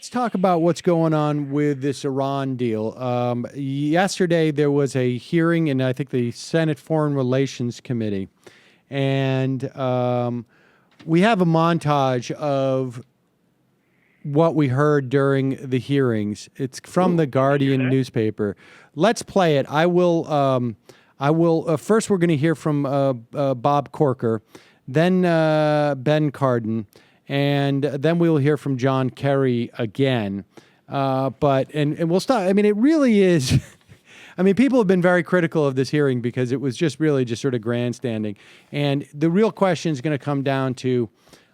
let's talk about what's going on with this Iran deal. Yesterday, there was a hearing in, I think, the Senate Foreign Relations Committee. And we have a montage of what we heard during the hearings. It's from the Guardian newspaper. Let's play it. I will. First, we're going to hear from Bob Corker, then Ben Cardin, and then we will hear from John Kerry again. But we'll stop. I mean, it really is. I mean, people have been very critical of this hearing because it was just really just sort of grandstanding. And the real question is going to come down to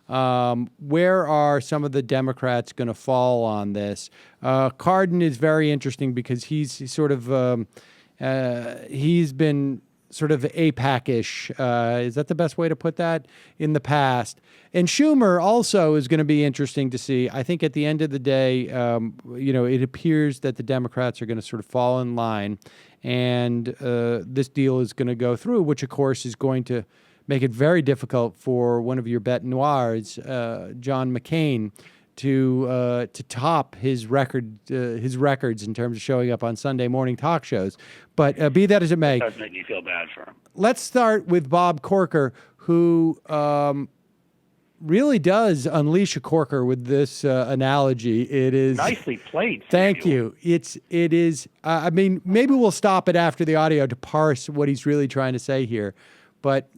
where are some of the Democrats going to fall on this? Cardin is very interesting because he's sort of he's been sort of AIPAC-ish. Is that the best way to put that? In the past. And Schumer also is going to be interesting to see. I think at the end of the day, it appears that the Democrats are going to sort of fall in line, and this deal is going to go through, which, of course, is going to make it very difficult for one of your bête noirs, John McCain, to top his records in terms of showing up on Sunday morning talk shows. But be that as it may, it does make me feel bad for him. Let's start with Bob Corker, who really does unleash a corker with this analogy. It is nicely played. Thank you. It is. I mean, maybe we'll stop it after the audio to parse what he's really trying to say here. But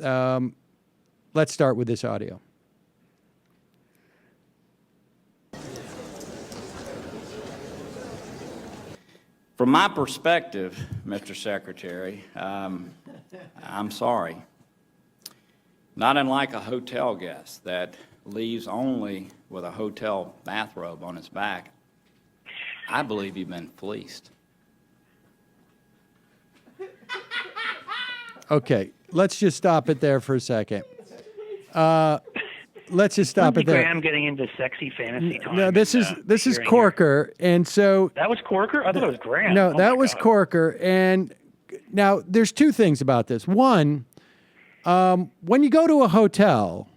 let's start with this audio. From my perspective, Mr. Secretary, I'm sorry. Not unlike a hotel guest that leaves only with a hotel bathrobe on his back, I believe you've been fleeced. Okay, let's just stop it there for a second. Let's just stop it there. Graham getting into sexy fantasy time. No, this is Corker, and so that was Corker. I thought it was Graham. No, that was Corker. And now there's two things about this. One, when you go to a hotel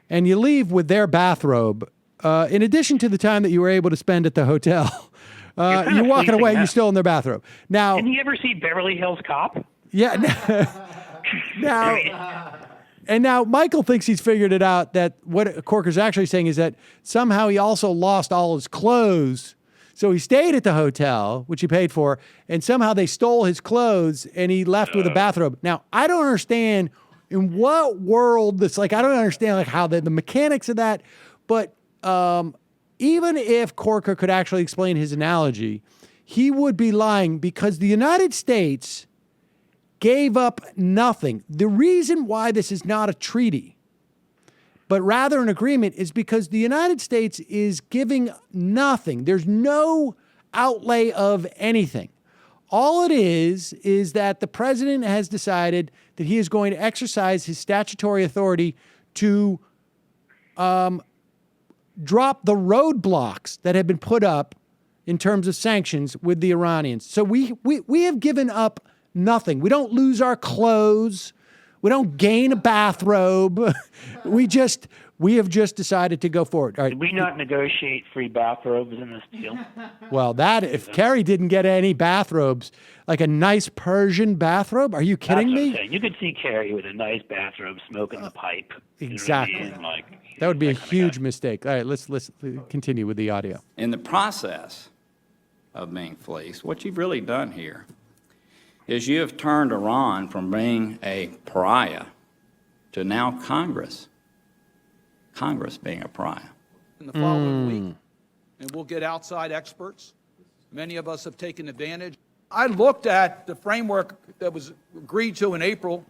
and you leave with their bathrobe, in addition to the time that you were able to spend at the hotel, you're walking away. You're still in their bathrobe. Now, did you ever see Beverly Hills Cop? Yeah. Now Michael thinks he's figured it out, that what Corker's actually saying is that somehow he also lost all his clothes. So he stayed at the hotel, which he paid for, and somehow they stole his clothes and he left with a bathrobe. Now, I don't understand in what world this, like, I don't understand like how the mechanics of that, but even if Corker could actually explain his analogy, he would be lying because the United States gave up nothing. The reason why this is not a treaty, but rather an agreement, is because the United States is giving nothing. There's no outlay of anything. All it is that the president has decided that he is going to exercise his statutory authority to drop the roadblocks that have been put up in terms of sanctions with the Iranians. So we have given up nothing. We don't lose our clothes. We don't gain a bathrobe. We have just decided to go forward. All right. Did we not negotiate free bathrobes in this deal? Well, if Kerry didn't get any bathrobes, like a nice Persian bathrobe, are you kidding me? You could see Kerry with a nice bathrobe smoking the pipe. Exactly. You know what I mean? That would be a huge mistake. All right, let's continue with the audio. In the process of being fleeced, what you've really done here is you have turned Iran from being a pariah to now Congress being a pariah. In the following week, and we'll get outside experts. Many of us have taken advantage. I looked at the framework that was agreed to in April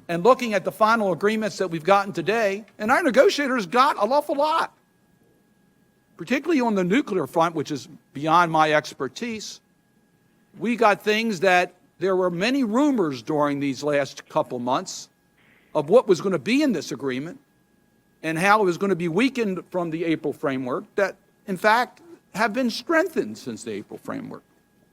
and looking at the final agreements that we've gotten today, and our negotiators got an awful lot, particularly on the nuclear front, which is beyond my expertise. We got things that there were many rumors during these last couple months of what was going to be in this agreement and how it was going to be weakened from the April framework that, in fact, have been strengthened since the April framework.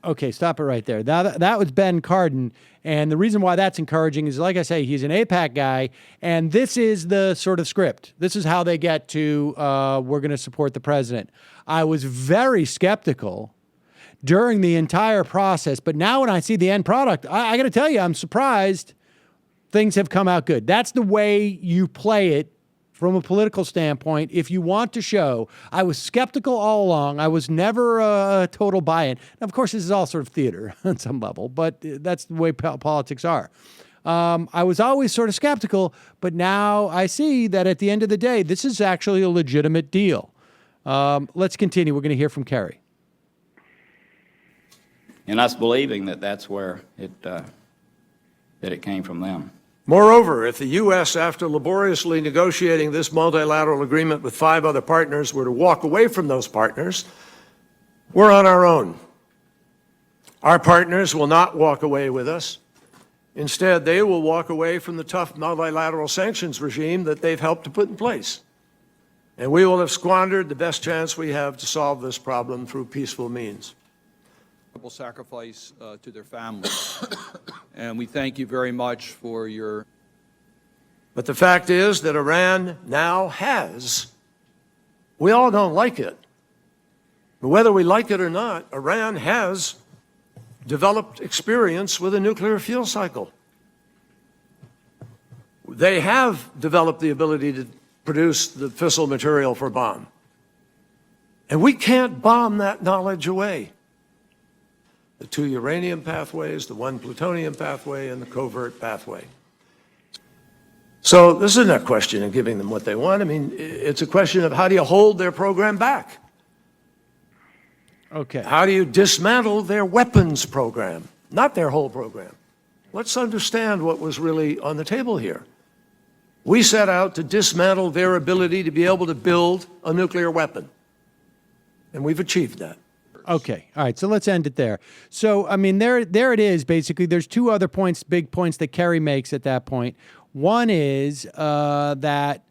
Okay, stop it right there. That was Ben Cardin, and the reason why that's encouraging is, like I say, he's an AIPAC guy, and this is the sort of script. This is how they get to, we're going to support the president. I was very skeptical during the entire process, but now when I see the end product, I got to tell you, I'm surprised things have come out good. That's the way you play it from a political standpoint. If you want to show, I was skeptical all along. I was never a total buy-in. Of course, this is all sort of theater on some level, but that's the way politics are. I was always sort of skeptical, but now I see that at the end of the day, this is actually a legitimate deal. Let's continue. We're going to hear from Kerry. And us believing that that's where that it came from them. Moreover, if the U.S., after laboriously negotiating this multilateral agreement with 5 other partners, were to walk away from those partners, we're on our own. Our partners will not walk away with us. Instead, they will walk away from the tough multilateral sanctions regime that they've helped to put in place. And we will have squandered the best chance we have to solve this problem through peaceful means. Sacrifice to their families. And we thank you very much for your... But the fact is that Iran now has, we all don't like it, but whether we like it or not, Iran has developed experience with a nuclear fuel cycle. They have developed the ability to produce the fissile material for bomb. And we can't bomb that knowledge away. The 2 uranium pathways, the 1 plutonium pathway, and the covert pathway. So this isn't a question of giving them what they want. I mean, it's a question of how do you hold their program back? Okay. How do you dismantle their weapons program, not their whole program? Let's understand what was really on the table here. We set out to dismantle their ability to be able to build a nuclear weapon, and we've achieved that. Okay. All right. So let's end it there. So, I mean, there it is. Basically, there's 2 other points, big points that Kerry makes at that point. One is that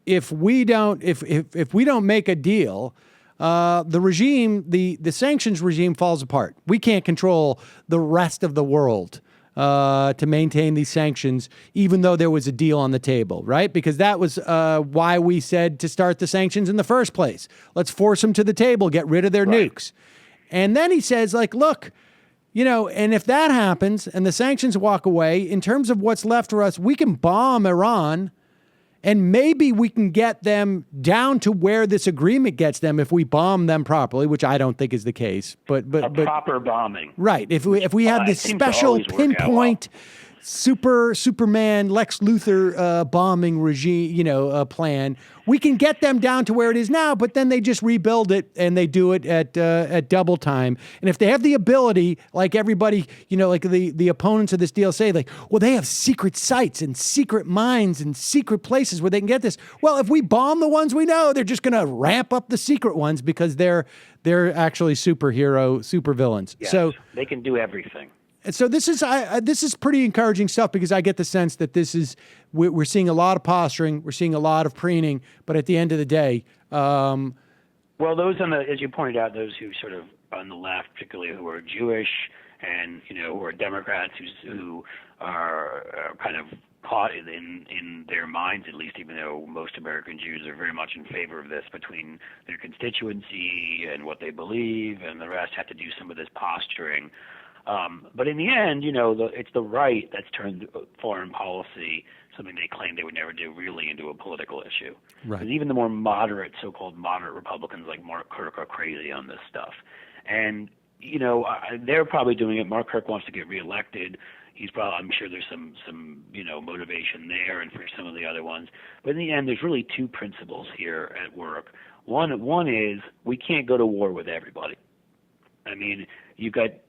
if we don't make a deal, the regime, the sanctions regime falls apart. We can't control the rest of the world to maintain these sanctions, even though there was a deal on the table, right? Because that was why we said to start the sanctions in the first place. Let's force them to the table, get rid of their nukes. And then he says, like, look, you know, and if that happens and the sanctions walk away, in terms of what's left for us, we can bomb Iran. And maybe we can get them down to where this agreement gets them if we bomb them properly, which I don't think is the case. But proper bombing, right? If we have this special pinpoint Superman Lex Luthor bombing regime, plan, we can get them down to where it is now. But then they just rebuild it and they do it at double time. And if they have the ability, like everybody, like the opponents of this deal say, like, well, they have secret sites and secret mines and secret places where they can get this. Well, if we bomb the ones we know, they're just going to ramp up the secret ones because they're actually supervillains. Yes, so they can do everything. So this is pretty encouraging stuff because I get the sense that we're seeing a lot of posturing, we're seeing a lot of preening, but at the end of the day, well, those as you pointed out, those who sort of on the left, particularly who are Jewish and who are Democrats, who are kind of caught in their minds, at least, even though most American Jews are very much in favor of this, between their constituency and what they believe, and the rest have to do some of this posturing. But in the end, it's the right that's turned foreign policy, something they claim they would never do, really into a political issue. Right. Because even the more moderate, so-called moderate Republicans like Mark Kirk are crazy on this stuff. And, they're probably doing it. Mark Kirk wants to get reelected. I'm sure there's some motivation there and for some of the other ones. But in the end, there's really 2 principles here at work. One is we can't go to war with everybody. I mean, you've got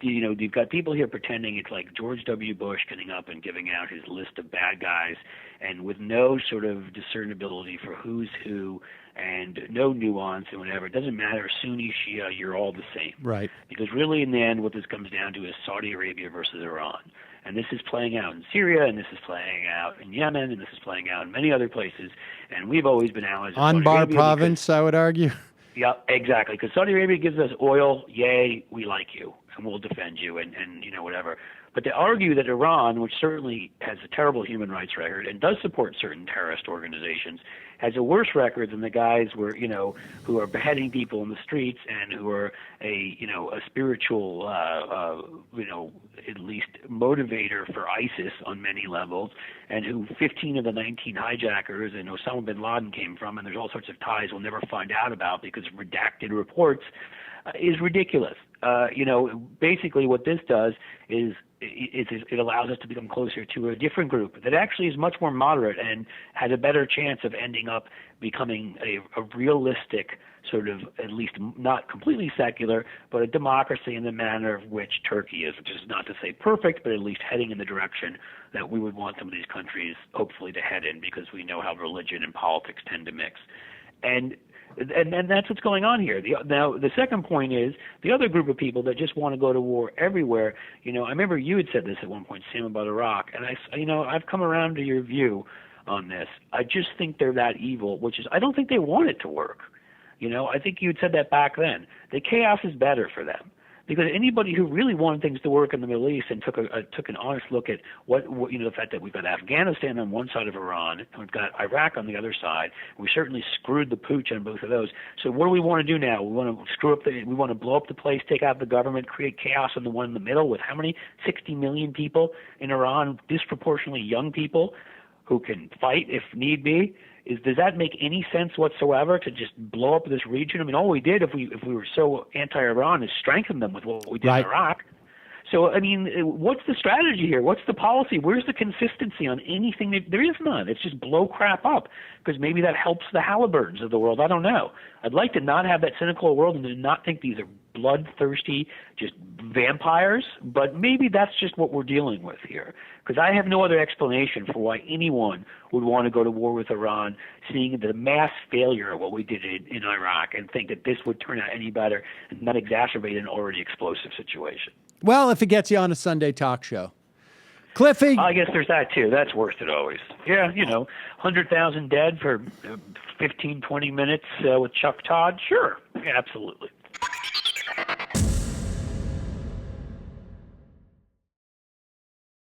people here pretending it's like George W. Bush getting up and giving out his list of bad guys, and with no sort of discernibility for who's who, and no nuance and whatever. It doesn't matter, Sunni, Shia, you're all the same. right. Because really, in the end, what this comes down to is Saudi Arabia versus Iran. And this is playing out in Syria, and this is playing out in Yemen, and this is playing out in many other places. And we've always been allies of Saudi Anbar Arabia province, I would argue. Yeah, exactly. Because Saudi Arabia gives us oil, yay, we like you, and we'll defend you, and whatever. But to argue that Iran, which certainly has a terrible human rights record and does support certain terrorist organizations, has a worse record than the guys who are beheading people in the streets and who are a spiritual at least motivator for ISIS on many levels, and who 15 of the 19 hijackers and Osama bin Laden came from, and there's all sorts of ties we'll never find out about because of redacted reports, is ridiculous. Basically what this does is it allows us to become closer to a different group that actually is much more moderate and has a better chance of ending up becoming a realistic sort of, at least not completely secular, but a democracy in the manner of which Turkey is, which is not to say perfect, but at least heading in the direction that we would want some of these countries hopefully to head in, because we know how religion and politics tend to mix. And that's what's going on here. Now, the second point is the other group of people that just want to go to war everywhere. I remember you had said this at one point, Sam, about Iraq, and I've come around to your view on this. I just think they're that evil, which is I don't think they want it to work. I think you had said that back then. The chaos is better for them. Because anybody who really wanted things to work in the Middle East and took an honest look at what the fact that we've got Afghanistan on one side of Iran and we've got Iraq on the other side, we certainly screwed the pooch on both of those. So what do we want to do now? We want to blow up the place, take out the government, create chaos in the one in the middle with how many 60 million people in Iran, disproportionately young people who can fight if need be. Does that make any sense whatsoever to just blow up this region? I mean, all we did if we were so anti-Iran is strengthen them with what we did in Iraq. So, I mean, what's the strategy here? What's the policy? Where's the consistency on anything? There is none. It's just blow crap up because maybe that helps the Halliburtons of the world. I don't know. I'd like to not have that cynical world and to not think these are bloodthirsty, just vampires, but maybe that's just what we're dealing with here. Because I have no other explanation for why anyone would want to go to war with Iran, seeing the mass failure of what we did in Iraq, and think that this would turn out any better and not exacerbate an already explosive situation. Well, if it gets you on a Sunday talk show. Cliffy. I guess there's that too. That's worth it always. Yeah, 100,000 dead for 15, 20 minutes with Chuck Todd. Sure. Yeah, absolutely.